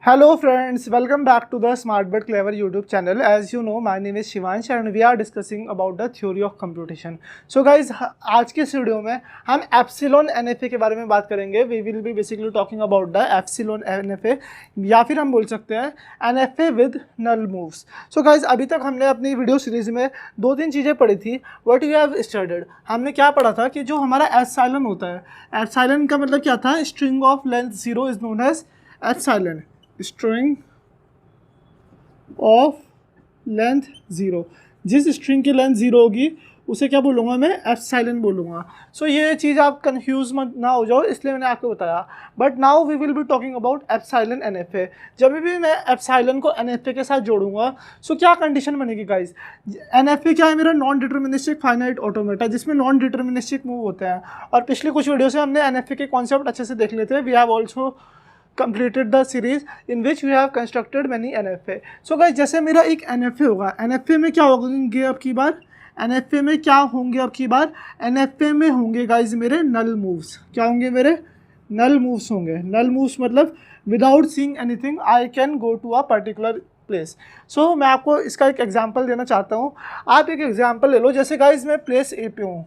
Hello friends, welcome back to the Smart but Clever YouTube channel. As you know, my name is Shivansh and we are discussing about the theory of computation. So guys, आज के इस video में हम epsilon NFA के बारे में बात करेंगे. We will be basically talking about the epsilon NFA या फिर हम बोल सकते हैं NFA with null moves. So guys, अभी तक हमने अपनी वीडियो सीरीज में दो तीन चीज़ें पढ़ी थी. What we have studied, हमने क्या पढ़ा था कि जो हमारा एप्सिलॉन होता है, एप्सिलॉन का मतलब क्या था? String of length 0 is known as epsilon. String of length 0, जिस स्ट्रिंग की लेंथ 0 होगी उसे क्या बोलूँगा मैं? एप्सिलॉन बोलूँगा. सो ये चीज़ आप कंफ्यूज मत ना हो जाओ, इसलिए मैंने आपको बताया. But now we will be talking about epsilon NFA. जब भी मैं एप्सिलॉन को NFA के साथ जोड़ूंगा सो क्या कंडीशन बनेगी गाइज? NFA क्या है? मेरा नॉन डिटर्मिनिस्टिक फाइनाइट ऑटोमेटा जिसमें नॉन डिटर्मिनिस्टिक मूव होते हैं. और पिछली कुछ वीडियो से हमने NFA के कॉन्सेप्ट अच्छे से देख लेते हैं. We have also completed the series in which we have constructed many NFA. So guys, जैसे मेरा एक NFA होगा, NFA में क्या होंगे अब की बार? NFA में क्या होंगे अब की बार? NFA में होंगे गाइज मेरे नल मूव्स. क्या होंगे मेरे? नल मूव्स होंगे. नल मूव्स मतलब without seeing anything I can go to a particular place. So मैं आपको इसका एक एग्जाम्पल देना चाहता हूँ. आप एक एग्जाम्पल ले लो. जैसे गाइज मैं प्लेस ए पे हूँ,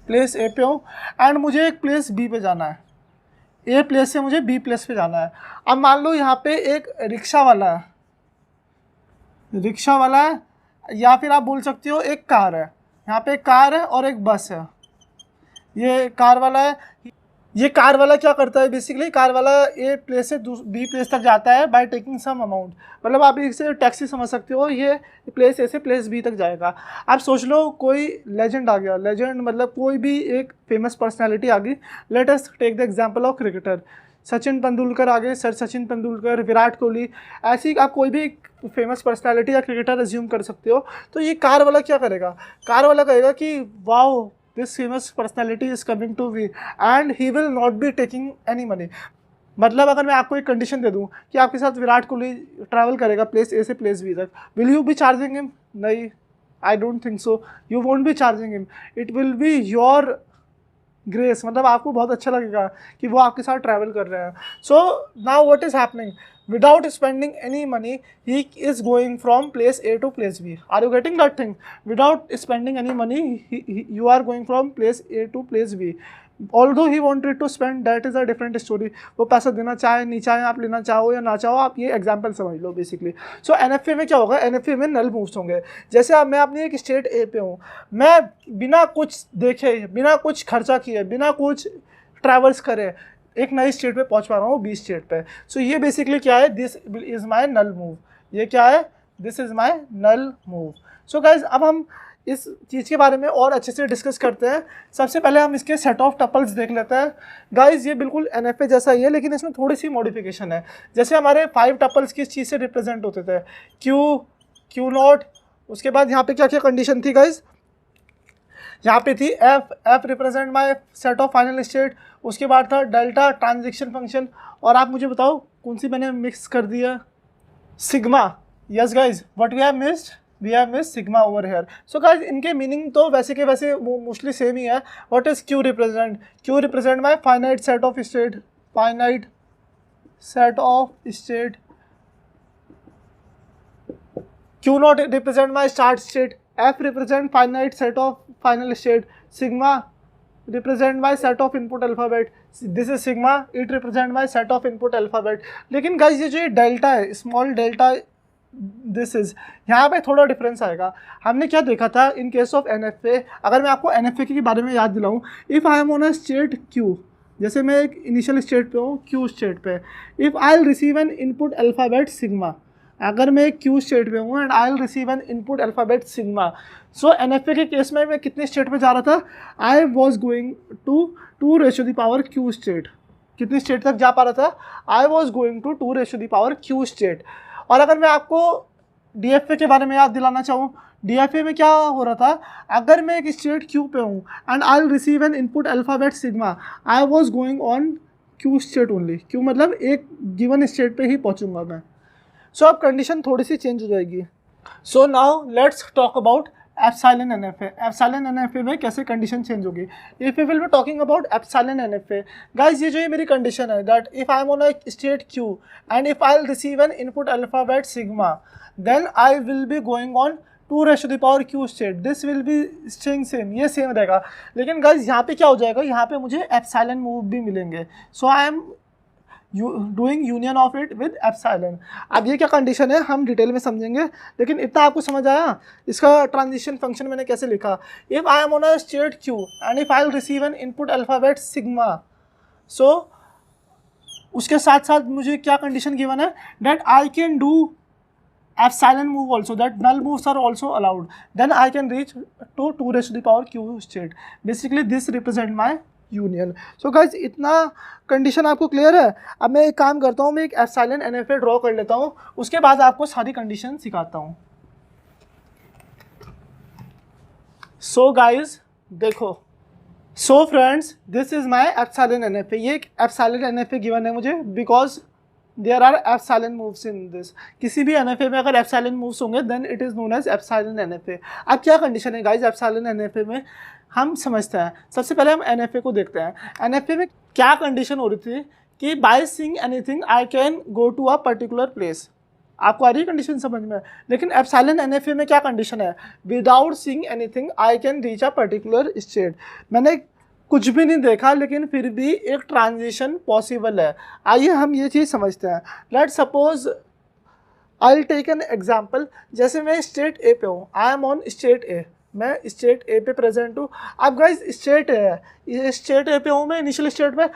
प्लेस ए पे हूँ एंड मुझे एक प्लेस बी पे जाना है. ए प्लेस से मुझे बी प्लेस पे जाना है. अब मान लो यहाँ पे एक रिक्शा वाला है, रिक्शा वाला है, या फिर आप बोल सकते हो एक कार है. यहाँ पे एक कार है और एक बस है. ये कार वाला है. ये कार वाला क्या करता है? बेसिकली कार वाला ए प्लेस से बी प्लेस तक जाता है बाय टेकिंग सम अमाउंट. मतलब आप इसे टैक्सी समझ सकते हो. ये प्लेस ए से प्लेस बी तक जाएगा. आप सोच लो कोई लेजेंड आ गया. लेजेंड मतलब कोई भी एक फेमस पर्सनैलिटी आ गई. Let us take the example of cricketer. Sachin Tendulkar आ गए, सर सचिन तेंदुलकर, विराट कोहली. ऐसी आप कोई भी फेमस पर्सनैलिटी या क्रिकेटर अज्यूम कर सकते हो. तो ये कार वाला क्या करेगा? कार वाला कहेगा कि wow, this famous personality is coming to me and he will not be taking any money. मतलब अगर मैं आपको एक कंडीशन दे दूं कि आपके साथ विराट कोहली ट्रैवल करेगा प्लेस ए से प्लेस बी तक, will you be charging him? नहीं, I don't think so. You won't be charging him. It will be your grace. मतलब आपको बहुत अच्छा लगेगा कि वो आपके साथ ट्रैवल कर रहे हैं. So now what is happening? Without spending any money, he is going from place A to place B. Are you getting that thing? Without spending any money, you are going from place A to place B. Although he wanted to spend, that is a different story. वो पैसा देना चाहे नहीं चाहे, आप लेना चाहो या ना चाहो, आप ये एग्जाम्पल समझ लो बेसिकली. सो NFA में क्या होगा? NFA में नल मूव्स होंगे. जैसे अब मैं अपनी एक स्टेट ए पे हूँ, मैं बिना कुछ देखे, बिना कुछ खर्चा किए, बिना कुछ ट्रैवल्स करे एक नई स्टेट पे पहुंच पा रहा हूँ, बी स्टेट पे. सो ये बेसिकली क्या है? This is my null move. ये क्या है? This is my null move. So guys, अब हम इस चीज़ के बारे में और अच्छे से डिस्कस करते हैं. सबसे पहले हम इसके सेट ऑफ टपल्स देख लेते हैं. गाइज ये बिल्कुल NFA जैसा ही है, लेकिन इसमें थोड़ी सी मॉडिफिकेशन है. जैसे हमारे 5 टपल्स किस चीज़ से रिप्रेजेंट होते थे? Q not. उसके बाद यहाँ पे क्या क्या कंडीशन थी गाइज? यहाँ पे थी F represent my set of final state. उसके बाद था डेल्टा ट्रांजिशन फंक्शन. और आप मुझे बताओ कौन सी मैंने मिक्स कर दिया? Sigma. Yes guys, what we have missed? We have missed sigma over here. So guys इनके मीनिंग तो वैसे के वैसे मोस्टली सेम ही है. What is Q represent? Q represent my finite set of state. Finite set of state. Q not represent my start state. F represent finite set of final state. Sigma represent my set of input alphabet. This is sigma. It represent my set of input alphabet. लेकिन guys ये जो delta है, small delta, this is, यहाँ पे थोड़ा difference आएगा. हमने क्या देखा था इन केस ऑफ NFA? अगर मैं आपको NFA के बारे में याद दिलाऊँ, if I am on a state Q, जैसे मैं एक इनिशियल स्टेट पे हूँ, Q स्टेट पे, if I will receive an input alphabet sigma. अगर मैं एक क्यू स्टेट पे हूँ and I will receive an input alphabet sigma. So NFA के केस में मैं कितने स्टेट पे जा रहा था? I was going to 2 Q state. कितनी स्टेट तक जा पा रहा था? I was going to 2 Q state. और अगर मैं आपको DFA के बारे में याद दिलाना चाहूँ, DFA में क्या हो रहा था? अगर मैं एक स्टेट क्यू पे हूँ and I will receive an input alphabet sigma, I was going on Q state only. Q मतलब एक गिवन स्टेट पे ही पहुँचूंगा मैं. सो अब कंडीशन थोड़ी सी चेंज हो जाएगी. So now let's talk about epsilon NFA, epsilon NFA में कैसे कंडीशन चेंज होगी। If we will be talking about epsilon NFA, guys ये जो ये मेरी कंडीशन है that if I am on a state Q and if I will receive an input alphabet sigma, then I will be going on 2⁻Q state, this will be staying same, ये same रहेगा। लेकिन guys यहाँ पे क्या हो जाएगा, यहाँ पे मुझे एप्सिलॉन मूव भी मिलेंगे, so I am doing union of it with epsilon. अब ये क्या कंडीशन है हम डिटेल में समझेंगे, लेकिन इतना आपको समझ आया इसका ट्रांजिशन फंक्शन मैंने कैसे लिखा। If I am on a state Q and if I will receive an input alphabet sigma, so उसके साथ साथ मुझे क्या कंडीशन गिवन है that I can do epsilon move also, that null moves are also allowed, then I can reach to 2⁻Q state. Basically this represent my union. So guys इतना condition आपको clear है। अब मैं एक काम करता हूँ, मैं एक एप्सिलॉन NFA ड्रॉ कर लेता हूँ, उसके बाद आपको सारी कंडीशन सिखाता हूँ। सो गाइज देखो, so friends this is my epsilon NFA, ये एक एप्सिलॉन NFA गिवन है मुझे because there are epsilon moves in this. किसी भी NFA में अगर एप्सिलॉन मूव्स होंगे then it is known as epsilon NFA। अब क्या कंडीशन है गाइज एप्सिलॉन NFA में, हम समझते हैं। सबसे पहले हम NFA को देखते हैं। NFA में क्या कंडीशन हो रही थी कि by seeing anything I can go to a particular place. आपको आ रही है कंडीशन समझ में। लेकिन एप्सिलॉन NFA में क्या कंडीशन है, without seeing anything I can reach a particular state. मैंने कुछ भी नहीं देखा लेकिन फिर भी एक ट्रांजिशन पॉसिबल है। आइए हम ये चीज़ समझते हैं। Let suppose I will take an example, जैसे मैं स्टेट A पे हूँ, I am on state A, मैं स्टेट A पे प्रेजेंट हूँ। अब गाइज स्टेट A है, ये स्टेट A पे हूँ मैं इनिशियल स्टेट पे।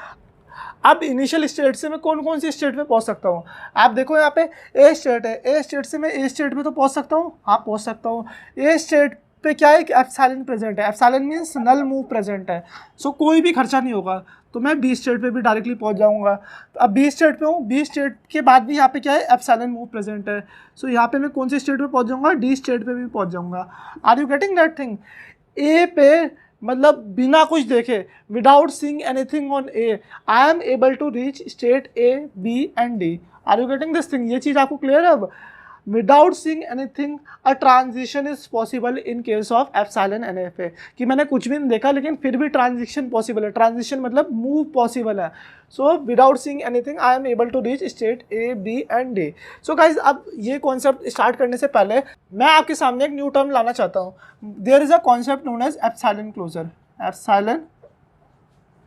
अब इनिशियल स्टेट से मैं कौन कौन सी स्टेट पे पहुँच सकता हूँ, आप देखो यहाँ पे A स्टेट है, A स्टेट से मैं A स्टेट पे तो पहुँच सकता हूँ, हाँ पहुँच सकता हूँ। A स्टेट पे क्या है कि एप्सिलॉन प्रेजेंट है, एप्सिलॉन मीन्स नल मूव प्रेजेंट है, सो कोई भी खर्चा नहीं होगा, तो मैं B स्टेट पे भी डायरेक्टली पहुंच जाऊंगा। तो अब B स्टेट पे हूँ, B स्टेट के बाद भी यहाँ पे क्या है एप्सिलॉन मूव प्रेजेंट है, सो यहाँ पे मैं कौन सी स्टेट पे पहुंच जाऊंगा, D स्टेट पे भी पहुंच जाऊंगा। Are you getting that thing. A पे मतलब बिना कुछ देखे, without seeing anything on A, I am able to reach state A, B and D। Are you getting this thing, ये चीज़ आपको क्लियर है। अब without seeing anything a transition is possible in case of epsilon NFA, कि मैंने कुछ भी नहीं देखा लेकिन फिर भी ट्रांजिशन पॉसिबल है। ट्रांजिशन मतलब मूव पॉसिबल है। So without seeing anything I am able to reach state A, B and D। So guys अब ये कॉन्सेप्ट स्टार्ट करने से पहले मैं आपके सामने एक न्यू टर्म लाना चाहता हूँ। There is a concept known as epsilon closure. Epsilon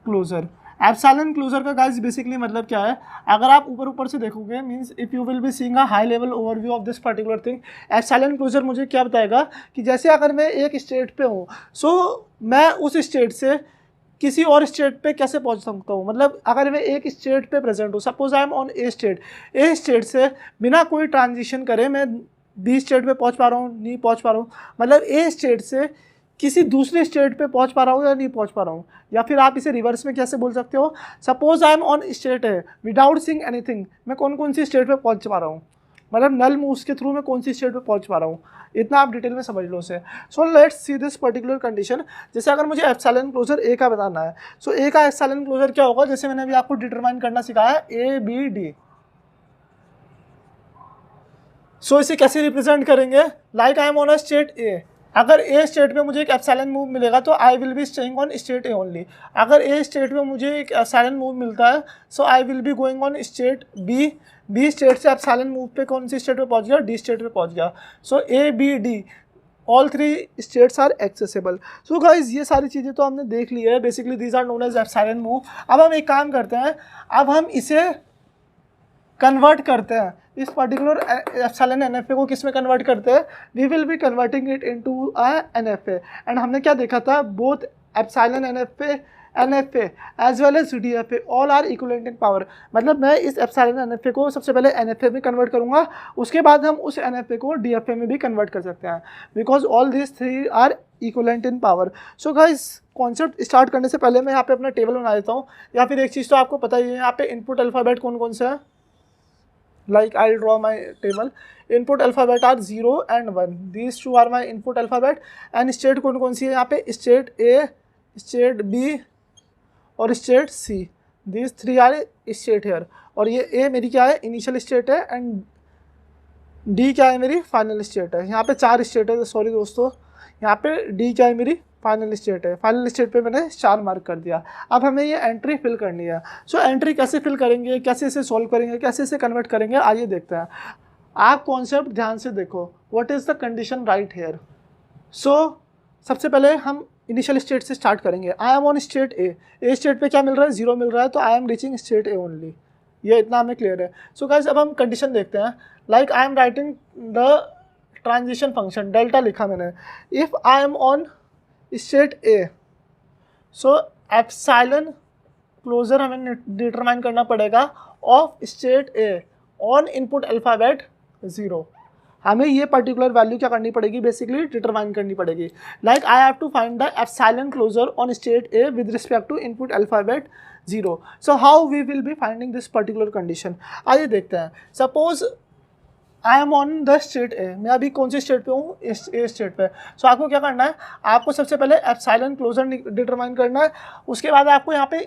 closure, epsilon closure का गाइस बेसिकली मतलब क्या है, अगर आप ऊपर से देखोगे means if you will be seeing a high level overview of this particular thing, epsilon closure मुझे क्या बताएगा कि जैसे अगर मैं एक स्टेट पे हूँ, सो मैं उस स्टेट से किसी और स्टेट पे कैसे पहुंच सकता हूँ। मतलब अगर मैं एक स्टेट पे प्रेजेंट हूँ, suppose I am on A state, A state से बिना कोई ट्रांजिशन करे मैं B स्टेट पे पहुँच पा रहा हूँ, नहीं पहुँच पा रहा हूँ, मतलब A स्टेट से किसी दूसरे स्टेट पे पहुंच पा रहा हूँ या नहीं पहुंच पा रहा हूँ। या फिर आप इसे रिवर्स में कैसे बोल सकते हो, suppose I am on state है, विदाउट सीइंग एनीथिंग मैं कौन कौन सी स्टेट पे पहुंच पा रहा हूँ, मतलब नल मूव्स के थ्रू मैं कौन सी स्टेट पे पहुंच पा रहा हूँ। इतना आप डिटेल में समझ लो उसे। So let's see this particular condition. जैसे अगर मुझे एप्सिलॉन क्लोजर A का बताना है, सो A का एप्सिलॉन क्लोजर क्या होगा, जैसे मैंने अभी आपको डिटरमाइन करना सिखाया A, B, D। सो इसे कैसे रिप्रेजेंट करेंगे, like I am on a state A। अगर A स्टेट पे मुझे एक एप्सिलॉन मूव मिलेगा तो I will be staying on state A only. अगर A स्टेट पे मुझे एक एप्सिलॉन मूव मिलता है, so I will be going on state B। B state से एप्सिलॉन मूव पे कौन सी स्टेट पे पहुंच गया, D स्टेट पे पहुंच गया। So A, B, D all 3 states are accessible. So guys ये सारी चीज़ें तो हमने देख ली है, basically these are known as epsilon move. अब हम एक काम करते हैं, अब हम इसे कन्वर्ट करते हैं, इस पर्टिकुलर एप्सिलॉन NFA को किस में कन्वर्ट करते हैं, we will be converting it into a NFA। And हमने क्या देखा था, both epsilon NFA as well as DFA all are equivalent in power. मतलब मैं इस एप्सिलॉन NFA को सबसे पहले NFA में कन्वर्ट करूंगा, उसके बाद हम उस NFA को DFA में भी कन्वर्ट कर सकते हैं, because all this 3 are equivalent in power. So guys concept start करने से पहले मैं यहाँ पे अपना टेबल बना देता हूँ, या फिर एक चीज़ तो आपको पता ही है, यहाँ पे इनपुट अल्फ़ाबेट कौन कौन से है। Like I'll draw my table. Input alphabet are 0 and 1. These 2 are my input alphabet. And state कौन कौन सी है यहाँ पे, state A, state B और state C. These 3 are state here. और ये A मेरी क्या है, initial state है, and D क्या है मेरी final state है। यहाँ पे 4 state है, सॉरी दोस्तों, यहाँ पे डी क्या है, मेरी फाइनल स्टेट है। फाइनल स्टेट पे मैंने 4 मार्क कर दिया। अब हमें ये एंट्री फिल करनी है। सो एंट्री कैसे फिल करेंगे, कैसे इसे सॉल्व करेंगे, कैसे इसे कन्वर्ट करेंगे, आइए देखते हैं। आप कॉन्सेप्ट ध्यान से देखो, what is the condition right here. So सबसे पहले हम इनिशियल स्टेट से स्टार्ट करेंगे। I am on state A state पे क्या मिल रहा है, 0 मिल रहा है, तो I am reaching state A only, ये इतना हमें क्लियर है। सो गाइस अब हम कंडीशन देखते हैं। Like I am writing the transition function, delta लिखा मैंने। If I am on state A, so epsilon closure हमें डिटरमाइन करना पड़ेगा of state A on input alphabet 0। हमें ये पर्टिकुलर वैल्यू क्या करनी पड़ेगी, बेसिकली डिटरमाइन करनी पड़ेगी। Like I have to find the epsilon closure on state A with respect to input alphabet 0। So how we will be finding this particular condition, आइए देखते हैं। Suppose I am on the state A, मैं अभी कौन सी state पे हूँ, ए state पे। सो आपको क्या करना है, आपको सबसे पहले एप्सिलॉन क्लोजर डिटरमाइन करना है। उसके बाद आपको यहाँ पे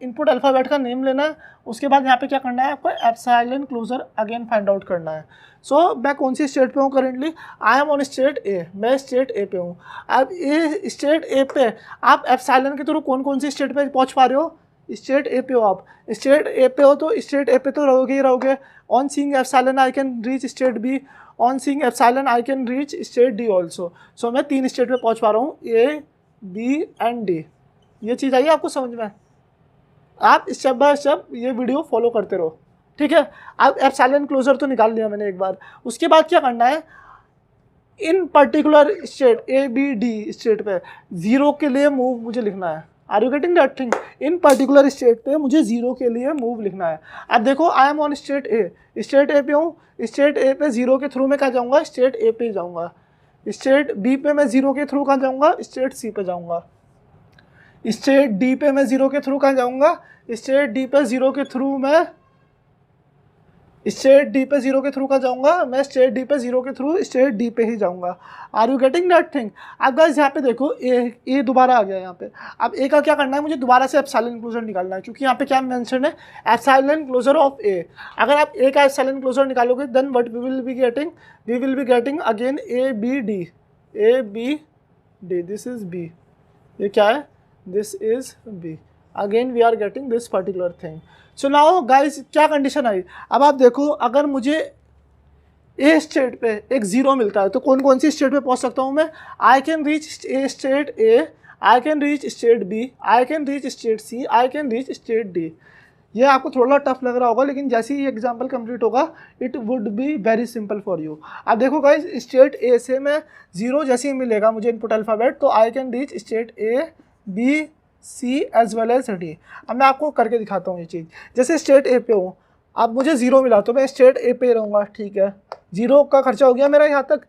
इनपुट अल्फ़ाबेट का नेम लेना है। उसके बाद यहाँ पे क्या करना है, आपको epsilon closure again find out करना है। सो मैं कौन सी स्टेट पे हूँ currently, I am on state A, मैं स्टेट ए पे हूँ। अब ये स्टेट ए पे आप एप्सिलॉन के थ्रू कौन कौन सी स्टेट पे पहुँच पा रहे हो, स्टेट ए पे हो। आप स्टेट ए पे हो तो स्टेट ए पे तो रहोगे ही रहोगे। On seeing epsilon I can reach state B, on seeing epsilon I can reach state D also. So मैं 3 स्टेट पे पहुँच पा रहा हूँ, ए बी एंड डी। ये चीज़ आई आपको समझ में, आप स्टेप बाय स्टेप ये वीडियो फॉलो करते रहो, ठीक है। अब एप्सिलॉन क्लोजर तो निकाल लिया मैंने एक बार। उसके बाद क्या करना है, इन particular state A B D state पे 0 के लिए मूव मुझे लिखना है। Are you getting that thing, इन पर्टिकुलर स्टेट पे मुझे 0 के लिए मूव लिखना है। अब देखो I am on state A, state A पे हूँ। स्टेट ए पे 0 के थ्रू मैं कहाँ जाऊँगा, स्टेट ए पे जाऊँगा। स्टेट बी पे मैं 0 के थ्रू कहाँ जाऊँगा, स्टेट सी पे जाऊँगा। स्टेट डी पे मैं 0 के थ्रू कहाँ जाऊँगा, स्टेट डी पे 0 के थ्रू मैं स्टेट डी पे 0 के थ्रू कहाँ जाऊँगा, मैं स्टेट डी पे 0 के थ्रू स्टेट डी पे ही जाऊँगा। Are you getting that thing. अब गाइस यहाँ पे देखो ए दोबारा आ गया यहाँ पे। अब ए का क्या करना है, मुझे दोबारा से एप्सिलॉन क्लोजर निकालना है, क्योंकि यहाँ पे क्या मेंशन है, एप्सिलॉन क्लोजर ऑफ ए। अगर आप ए का एप्सिलॉन क्लोजर निकालोगे then what we will be getting again A B D, this is B, ये क्या है, this is B, again we are getting this particular thing. So now guys क्या condition आई, अब आप देखो अगर मुझे ए स्टेट पे एक 0 मिलता है तो कौन कौन सी स्टेट पे पहुंच सकता हूं मैं, आई can reach state A, I can reach state B, I can reach state C, I can reach state D. ये आपको थोड़ा टफ लग रहा होगा, लेकिन जैसे ही एग्जाम्पल कंप्लीट होगा it would be very simple for you. अब देखो गाइस स्टेट ए से मैं 0 जैसे ही मिलेगा मुझे इनपुट अल्फ़ाबेट, तो I can reach state A B C as well as D. अब मैं आपको करके दिखाता हूँ ये चीज़। जैसे स्टेट ए पे हूँ, अब मुझे 0 मिला तो मैं स्टेट ए पे रहूँगा, ठीक है, 0 का खर्चा हो गया मेरा यहाँ तक।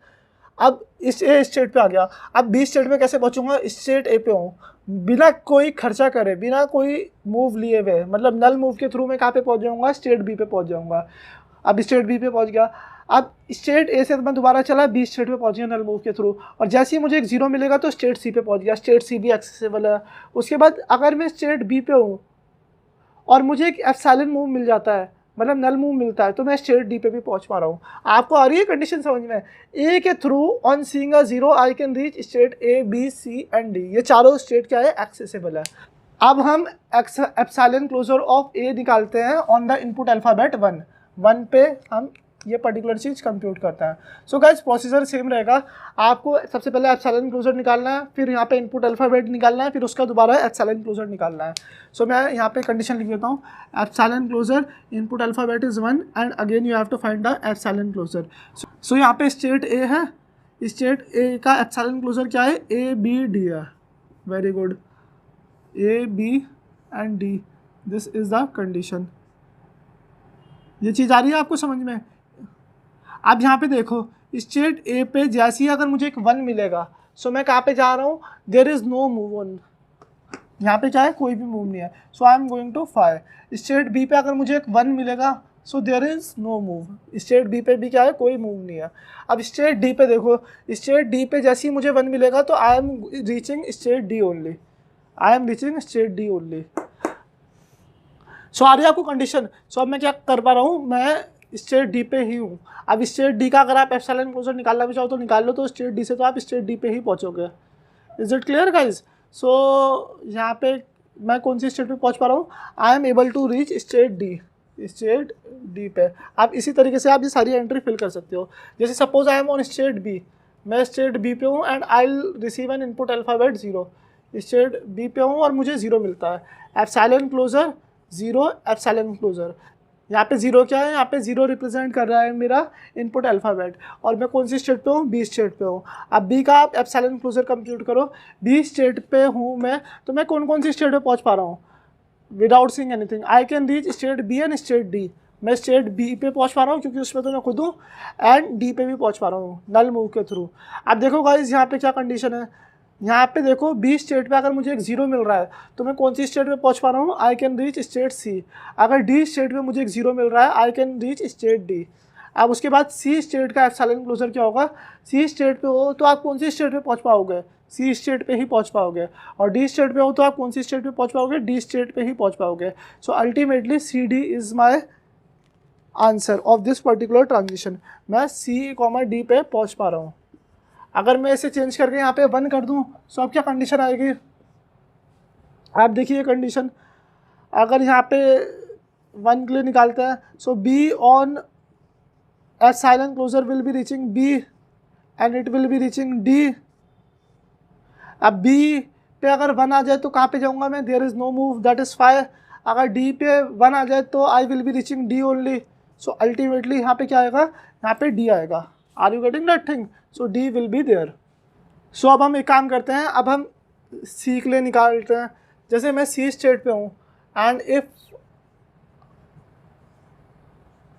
अब इस ए स्टेट पे आ गया, अब बी स्टेट में कैसे पहुँचूँगा, स्टेट ए पे हूँ, बिना कोई खर्चा करे, बिना कोई मूव लिए हुए, मतलब नल मूव के थ्रू मैं कहाँ पे पहुँच जाऊँगा, स्टेट बी पे पहुँच जाऊँगा। अब स्टेट बी पे पहुँच गया, अब स्टेट ए से मैं दोबारा चला, बी स्टेट पे पहुँच गया नल मूव के थ्रू, और जैसे ही मुझे एक 0 मिलेगा तो स्टेट सी पे पहुँच गया, स्टेट सी भी एक्सेसिबल है। उसके बाद अगर मैं स्टेट बी पे हूँ और मुझे एक एप्सिलॉन मूव मिल जाता है, मतलब नल मूव मिलता है, तो मैं स्टेट डी पे भी पहुँच पा रहा हूँ। आपको आ रही है कंडीशन समझ में, ए के through on seeing a 0 I can reach state A B C and D, ये चारों स्टेट क्या है, एक्सेसिबल है। अब हम एप्सिलॉन क्लोजर ऑफ ए निकालते हैं ऑन द इनपुट अल्फ़ाबेट 1 पे हम ये पर्टिकुलर चीज़ कंप्यूट करता है। सो गाइस प्रोसीजर सेम रहेगा, आपको सबसे पहले एप्सिलॉन क्लोजर निकालना है, फिर यहाँ पे इनपुट अल्फ़ाबेट निकालना है, फिर उसका दोबारा एप्सिलॉन क्लोजर निकालना है। सो मैं यहाँ पे कंडीशन लिख देता हूँ, epsilon closure input alphabet is 1 and again you have to find the epsilon closure. So यहाँ पे स्टेट ए है, स्टेट ए का एप्सिलॉन क्लोजर क्या है, ए बी डी है, very good, A B and D, this is the condition. ये चीज़ आ रही है आपको समझ में। अब यहाँ पे देखो स्टेट ए पे जैसे ही अगर मुझे एक 1 मिलेगा, सो मैं कहाँ पे जा रहा हूँ, there is no move on, यहाँ पे क्या है, कोई भी मूव नहीं है, so I am going to 5। State B पे अगर मुझे एक 1 मिलेगा, so there is no move, state B पे भी क्या है, कोई मूव नहीं है। अब स्टेट डी पे देखो, स्टेट डी पे जैसे ही मुझे 1 मिलेगा तो I am reaching state D only, I am reaching state D only. So आ रही है आपको कंडीशन। सो अब मैं क्या कर पा रहा हूँ, मैं स्टेट डी पे ही हूँ। अब स्टेट डी का अगर आप एप्सिलॉन क्लोजर निकालना भी चाहो तो निकाल लो, तो स्टेट डी से तो आप स्टेट डी पे ही पहुँचोगे। Is it clear guys? So यहाँ पे मैं कौन सी स्टेट पे पहुँच पा रहा हूँ? I am able to reach state D पे। आप इसी तरीके से आप ये सारी एंट्री फिल कर सकते हो। जैसे suppose I am on state B, मैं स्टेट बी पे हूँ and I will receive an input alphabet 0। State B पे हूँ और मुझे 0 मिलता है। Epsilon closure 0, epsilon closure. यहाँ पे 0 क्या है? यहाँ पे 0 रिप्रेजेंट कर रहा है मेरा इनपुट अल्फ़ाबेट, और मैं कौन सी स्टेट पे हूँ? बी स्टेट पे हूँ। अब बी का आप एप्सिलॉन क्लोजर कंप्यूट करो। बी स्टेट पे हूँ मैं, तो मैं कौन सी स्टेट पे पहुँच पा रहा हूँ? Without seeing anything I can reach state B and state D. मैं स्टेट बी पे पहुंच पा रहा हूँ क्योंकि उसमें तो मैं खुद हूँ, एंड डी पे भी पहुंच पा रहा हूँ नल मूव के थ्रू। अब देखो गाइस यहाँ पे क्या कंडीशन है, यहाँ पे देखो बी स्टेट पे अगर मुझे एक 0 मिल रहा है तो मैं कौन सी स्टेट पे पहुंच पा रहा हूँ? आई कैन रीच स्टेट सी। अगर डी स्टेट पे मुझे एक 0 मिल रहा है, आई कैन रीच स्टेट डी। अब उसके बाद सी स्टेट का एप्सिलॉन क्लोजर क्या होगा? सी स्टेट पे हो तो आप कौन सी स्टेट पे पहुंच पाओगे? सी स्टेट पे ही पहुंच पाओगे। और डी स्टेट पे हो तो आप कौन सी स्टेट पे पहुंच पाओगे? डी स्टेट पे ही पहुंच पाओगे। So ultimately C D is my answer of this particular transition. मैं सी कॉमा डी पे पहुंच पा रहा हूँ। अगर मैं इसे चेंज करके यहाँ पे 1 कर दूँ तो अब क्या कंडीशन आएगी? आप देखिए कंडीशन, अगर यहाँ पे 1 के लिए निकालते हैं, so B on epsilon closure will be reaching B and it will be reaching D. अब बी पे अगर 1 आ जाए तो कहाँ पे जाऊँगा मैं? There is no move, that is phi. अगर डी पे 1 आ जाए तो I will be reaching D only. So ultimately यहाँ पे क्या आएगा? यहाँ पे डी आएगा। Are you getting that thing? So D will be there. So अब हम एक काम करते हैं, अब हम सी के लिए निकालते हैं। जैसे मैं सी स्टेट पे हूँ and if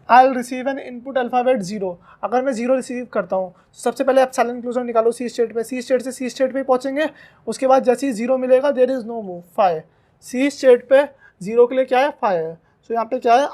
I will receive an input alphabet 0, अगर मैं 0 रिसीव करता हूँ, सबसे पहले एप्सिलॉन क्लोजर निकालो सी स्टेट पे। सी स्टेट से सी स्टेट पे पहुँचेंगे, उसके बाद जैसे ही 0 मिलेगा there is no move, phi. C state पे 0 के लिए क्या है? फायर। सो यहाँ पे क्या है?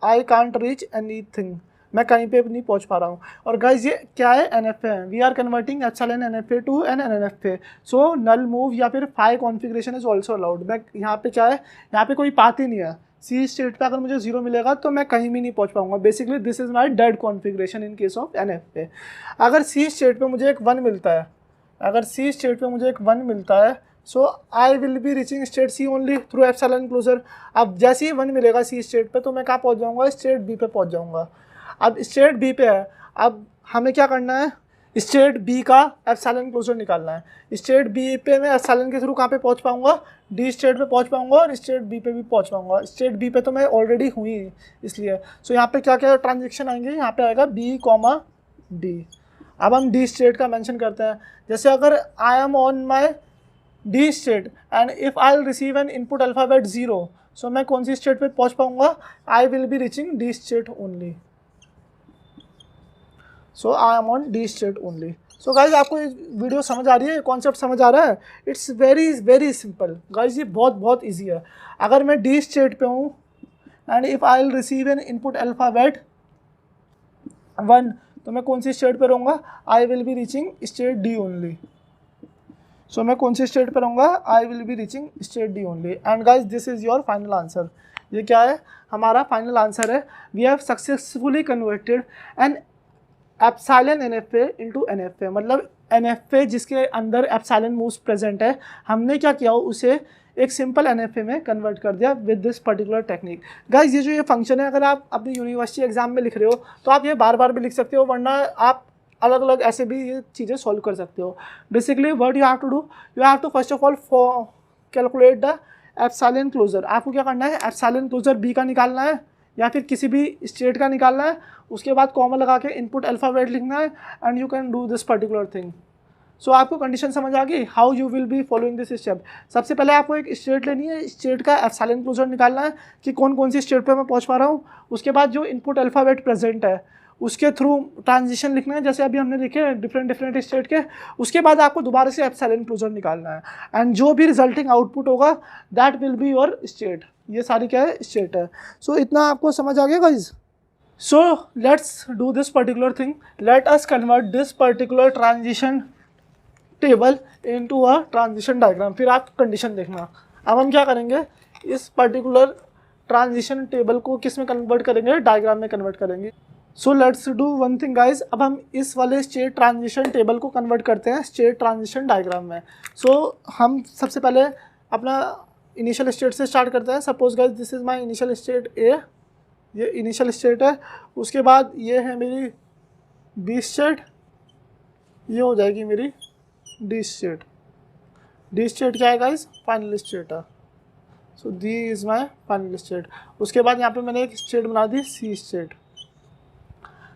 आई कांट रीच एनीथिंग, मैं कहीं पे भी नहीं पहुँच पा रहा हूँ। और गाइज ये क्या है? NFA है। We are converting epsilon NFA to an NFA। So null move या फिर phi configuration is also allowed. मैं यहाँ पे क्या है? यहाँ पे कोई पाथ ही नहीं है। सी स्टेट पे अगर मुझे 0 मिलेगा तो मैं कहीं भी नहीं पहुंच पाऊंगा। Basically this is my dead configuration in case of NFA। अगर सी स्टेट पे मुझे एक 1 मिलता है, अगर सी स्टेट पे मुझे एक 1 मिलता है, so I will be reaching state C only through epsilon closure. अब जैसे ही 1 मिलेगा सी स्टेट पे तो मैं कहाँ पहुँच जाऊँगा? स्टेट बी पे पहुँच जाऊँगा। अब स्टेट बी पे है, अब हमें क्या करना है? स्टेट बी का एप्सिलॉन क्लोजर निकालना है। स्टेट बी पे मैं एप्सिलॉन के थ्रू कहाँ पे पहुँच पाऊँगा? डी स्टेट पे पहुँच पाऊँगा और स्टेट बी पे भी पहुँच पाऊँगा। स्टेट बी पे तो मैं ऑलरेडी हुई इसलिए। सो यहाँ पे क्या क्या ट्रांजेक्शन आएंगे? यहाँ पे आएगा बी कॉमा डी। अब हम डी स्टेट का मेंशन करते हैं। जैसे अगर आई am on my D state and if I will receive an input alphabet 0, सो मैं कौन सी स्टेट पे पहुँच पाऊँगा? आई will be reaching D state only. So I am on D state only. So guys आपको ये वीडियो समझ आ रही है? कॉन्सेप्ट समझ आ रहा है? इट्स वेरी सिंपल गाइज, ये बहुत ईजी है। अगर मैं डी स्टेट पे हूँ and if I will receive an input alphabet 1, तो मैं कौन सी स्टेट पे रहूँगा? I will be reaching state D only. So मैं कौन सी स्टेट पे रहूँगा? I will be reaching state D only. And guys this is your final answer. ये क्या है? हमारा फाइनल आंसर है। We have successfully converted an epsilon NFA into NFA, मतलब NFA जिसके अंदर एप्सिलॉन मूव्स प्रेजेंट है, हमने क्या किया उसे एक सिंपल NFA में कन्वर्ट कर दिया with this particular technique. Guys ये जो ये फंक्शन है, अगर आप अपनी यूनिवर्सिटी एग्जाम में लिख रहे हो तो आप ये बार बार भी लिख सकते हो, वरना आप अलग अलग ऐसे भी ये चीज़ें सॉल्व कर सकते हो। Basically what you have to do, you have to first of all calculate the epsilon closure. आपको क्या करना है? एप्सिलॉन क्लोजर बी का निकालना है या फिर किसी भी स्टेट का निकालना है। उसके बाद कॉमा लगा के इनपुट अल्फ़ाबेट लिखना है and you can do this particular thing. So आपको कंडीशन समझ आ गई how you will be following this step. सबसे पहले आपको एक स्टेट लेनी है, स्टेट का एप्सिलॉन क्लोजर निकालना है कि कौन सी स्टेट पे मैं पहुंच पा रहा हूँ। उसके बाद जो इनपुट अल्फ़ाबेट प्रेजेंट है उसके थ्रू ट्रांजिशन लिखना है, जैसे अभी हमने लिखे डिफरेंट स्टेट के। उसके बाद आपको दोबारा से एप्सिलॉन क्लोजर निकालना है एंड जो भी रिजल्टिंग आउटपुट होगा that will be your state. ये सारी क्या है? स्टेट है। सो इतना आपको समझ आ गया guys? So let's do this particular thing, let us convert this particular transition table into a transition diagram. फिर आप कंडीशन देखना। अब हम क्या करेंगे? इस पर्टिकुलर ट्रांजिशन टेबल को किस में कन्वर्ट करेंगे, डायग्राम में कन्वर्ट करेंगे। So let's do one thing guys, अब हम इस वाले स्टेट ट्रांजिशन टेबल को कन्वर्ट करते हैं स्टेट ट्रांजिशन डायग्राम में। सो हम सबसे पहले अपना इनिशियल स्टेट से स्टार्ट करते हैं। Suppose guys this is my initial state A, ये इनिशियल स्टेट है। उसके बाद ये है मेरी बी स्टेट, ये हो जाएगी मेरी डी स्टेट। डी स्टेट क्या है गाइज, फाइनल स्टेट है। सो दी इज़ माय फाइनल स्टेट। उसके बाद यहाँ पे मैंने एक स्टेट बना दी सी स्टेट।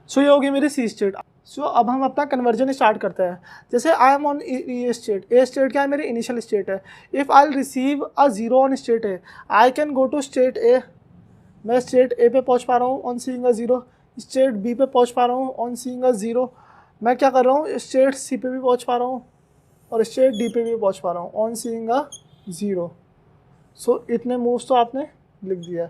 सो ये होगी मेरी सी स्टेट। सो अब हम अपना कन्वर्जन स्टार्ट करते हैं। जैसे I am on A state, A state क्या है, मेरी इनिशियल स्टेट है। If I receive a zero on state A, I can go to state A. मैं स्टेट ए पे पहुंच पा रहा हूँ on seeing a zero, state B पे पहुंच पा रहा हूँ ऑन सीइंग अ जीरो। मैं क्या कर रहा हूँ, स्टेट सी पे भी पहुंच पा रहा हूँ और स्टेट डी पे भी पहुंच पा रहा हूँ ऑन सीइंग अ जीरो। सो इतने मूव्स तो आपने लिख दिया।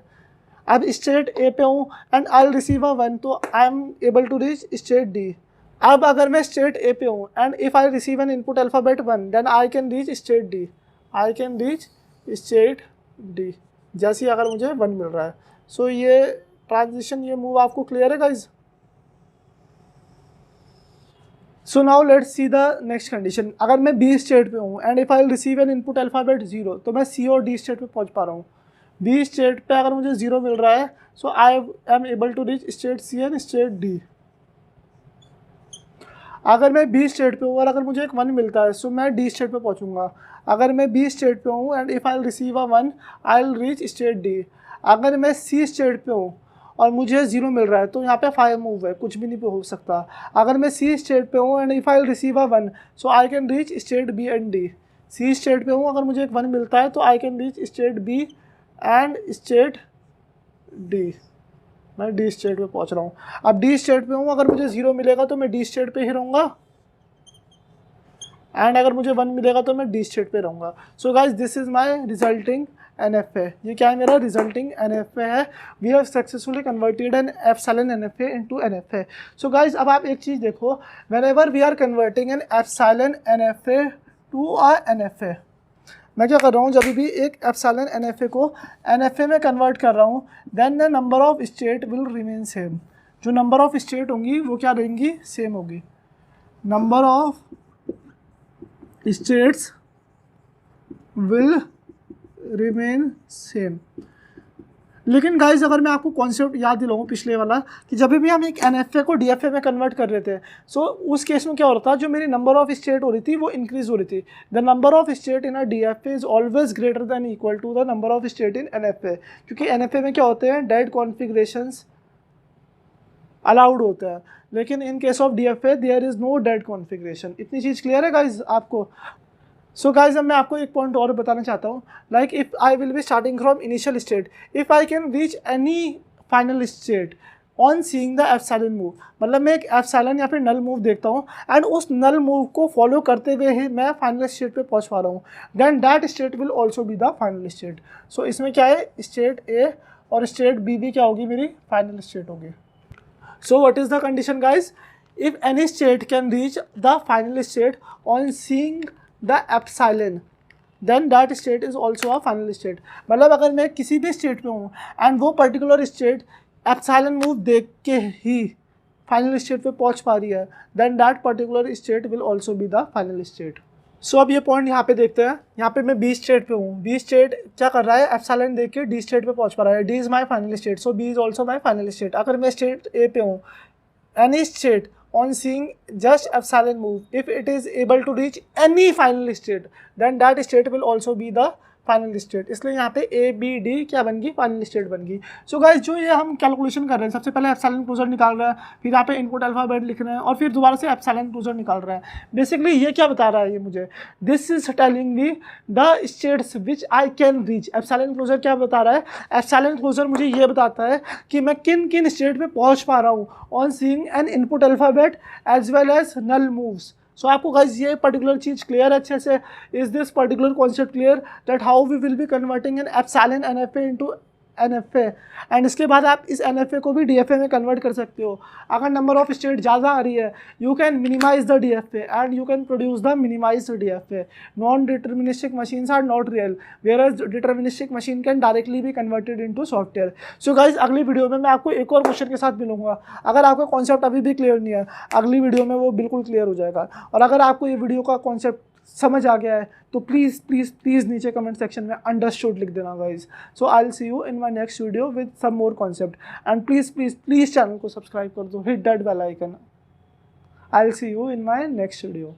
अब स्टेट ए पे हूँ एंड आई रिसीव अ 1, तो I am able to reach state D. अब अगर मैं स्टेट ए पे हूँ and if I receive an input alphabet 1, then I can reach state D. I can reach state D जैसे ही अगर मुझे 1 मिल रहा है। सो ये ट्रांजिशन, ये मूव आपको क्लियर है guys. So now let's see the next condition. अगर मैं बी स्टेट पे हूँ and if I receive an input alphabet 0, तो मैं सी और डी स्टेट पे पहुँच पा रहा हूँ। बी स्टेट पे अगर मुझे 0 मिल रहा है, so I am able to reach state C and state D. अगर मैं बी स्टेट पे हूँ और अगर मुझे एक 1 मिलता है, सो मैं डी स्टेट पे पहुँचूँगा। अगर मैं बी स्टेट पे हूँ and if I receive a 1, I will reach state D. अगर मैं सी स्टेट पे हूँ और मुझे 0 मिल रहा है, तो यहाँ पे 5 मूव है, कुछ भी नहीं हो सकता। अगर मैं सी स्टेट पे हूँ and if I receive a 1, so I can reach state B and D. C state पे हूँ, अगर मुझे एक 1 मिलता है तो I can reach state B and state D. मैं डी स्टेट पे पहुँच रहा हूँ। अब डी स्टेट पे हूँ, अगर मुझे 0 मिलेगा तो मैं डी स्टेट पे ही रहूँगा एंड अगर मुझे 1 मिलेगा तो मैं डी स्टेट पे रहूँगा। So guys this is my resulting NFA। ये क्या है, मेरा रिजल्टिंग NFA है। We have successfully converted an epsilon NFA into NFA। So guys अब आप एक चीज़ देखो, whenever we are converting an epsilon NFA to a NFA, मैं क्या कर रहा हूँ, जब भी एक एप्सिलॉन NFA को NFA में कन्वर्ट कर रहा हूँ, then the number of state will remain same. जो नंबर ऑफ स्टेट होंगी वो क्या रहेंगी, सेम होगी। Number of states will remain same. लेकिन गाइज अगर मैं आपको कॉन्सेप्ट याद दिलाऊँ पिछले वाला, कि जब भी हम एक NFA को DFA में कन्वर्ट कर रहे थे, सो उस केस में क्या हो रहा था, जो मेरी नंबर ऑफ स्टेट हो रही थी वो इंक्रीज हो रही थी। The number of state in a DFA is always greater than equal to the number of state in NFA, क्योंकि NFA में क्या होते हैं, डेड कॉन्फ़िगरेशंस अलाउड होता है, लेकिन in case of DFA there is no dead configuration. इतनी चीज़ क्लियर है गाइज आपको। सो गाइज अब मैं आपको एक पॉइंट और बताना चाहता हूँ, like if I will be starting from initial state, if I can reach any final state on seeing the epsilon move, मतलब मैं एक एप्सिलॉन या फिर नल मूव देखता हूँ एंड उस नल मूव को फॉलो करते हुए ही मैं फाइनल स्टेट पे पहुँच पा रहा हूँ, then that state will also be the final state. So इसमें क्या है, स्टेट ए और स्टेट बी भी क्या होगी, मेरी फाइनल स्टेट होगी। So what is the condition guys, if any state can reach the final state on seeing the epsilon, then that state is also a final state. मतलब अगर मैं किसी भी स्टेट पे हूँ एंड वो पर्टिकुलर स्टेट एप्सिलॉन मूव देख के ही फाइनल स्टेट पे पहुँच पा रही है, then that particular state will also be the final state. So अब ये पॉइंट यहाँ पे देखते हैं। यहाँ पे मैं बी स्टेट पे हूँ, बी स्टेट क्या कर रहा है, एप्सिलॉन देख के डी स्टेट पे पहुँच पा रहा है, D is my final state, so B is also my final state. अगर मैं स्टेट ए पे हूँ, any state on seeing just epsilon move, if it is able to reach any final state, then that state will also be the final state. इसलिए यहाँ पे ए B D क्या बन गई, फाइनल स्टेट बन गई। सो गाइज जो ये हम कैलकुलेशन कर रहे हैं, सबसे पहले एप्सिलॉन क्लोजर निकाल रहा है, फिर यहाँ पे इनपुट अल्फाबेट लिख रहे हैं और फिर दोबारा से एप्सिलॉन क्लोजर निकाल रहा है। बेसिकली ये क्या बता रहा है, ये मुझे this is telling me the states which I can reach. Epsilon closure क्या बता रहा है, एप्सिलॉन क्लोजर मुझे ये बताता है कि मैं किन किन स्टेट पे पहुँच पा रहा हूँ on seeing an input alphabet as well as null moves. So आपको गाइज ये पर्टिकुलर चीज़ क्लियर अच्छे से, is this particular concept clear that how we will be converting an epsilon NFA into NFA, and इसके बाद आप इस NFA को भी DFA में कन्वर्ट कर सकते हो। अगर नंबर ऑफ स्टेट ज़्यादा आ रही है, you can minimize the DFA and you can produce the minimized DFA। Non deterministic machines are not real, whereas deterministic machine can directly be converted into software. So guys, अगली video में मैं आपको एक और क्वेश्चन के साथ मिलूंगा। अगर आपका कॉन्सेप्ट अभी भी क्लियर नहीं है, अगली वीडियो में वो बिल्कुल क्लियर हो जाएगा। और अगर आपको ये वीडियो का कॉन्सेप्ट समझ आ गया है तो प्लीज़ प्लीज़ प्लीज़ नीचे कमेंट सेक्शन में अंडरस्टूड लिख देना guys. So I will see you in my next video with some more concept, and please please please channel को सब्सक्राइब कर दो, hit that bell icon. I will see you in my next video.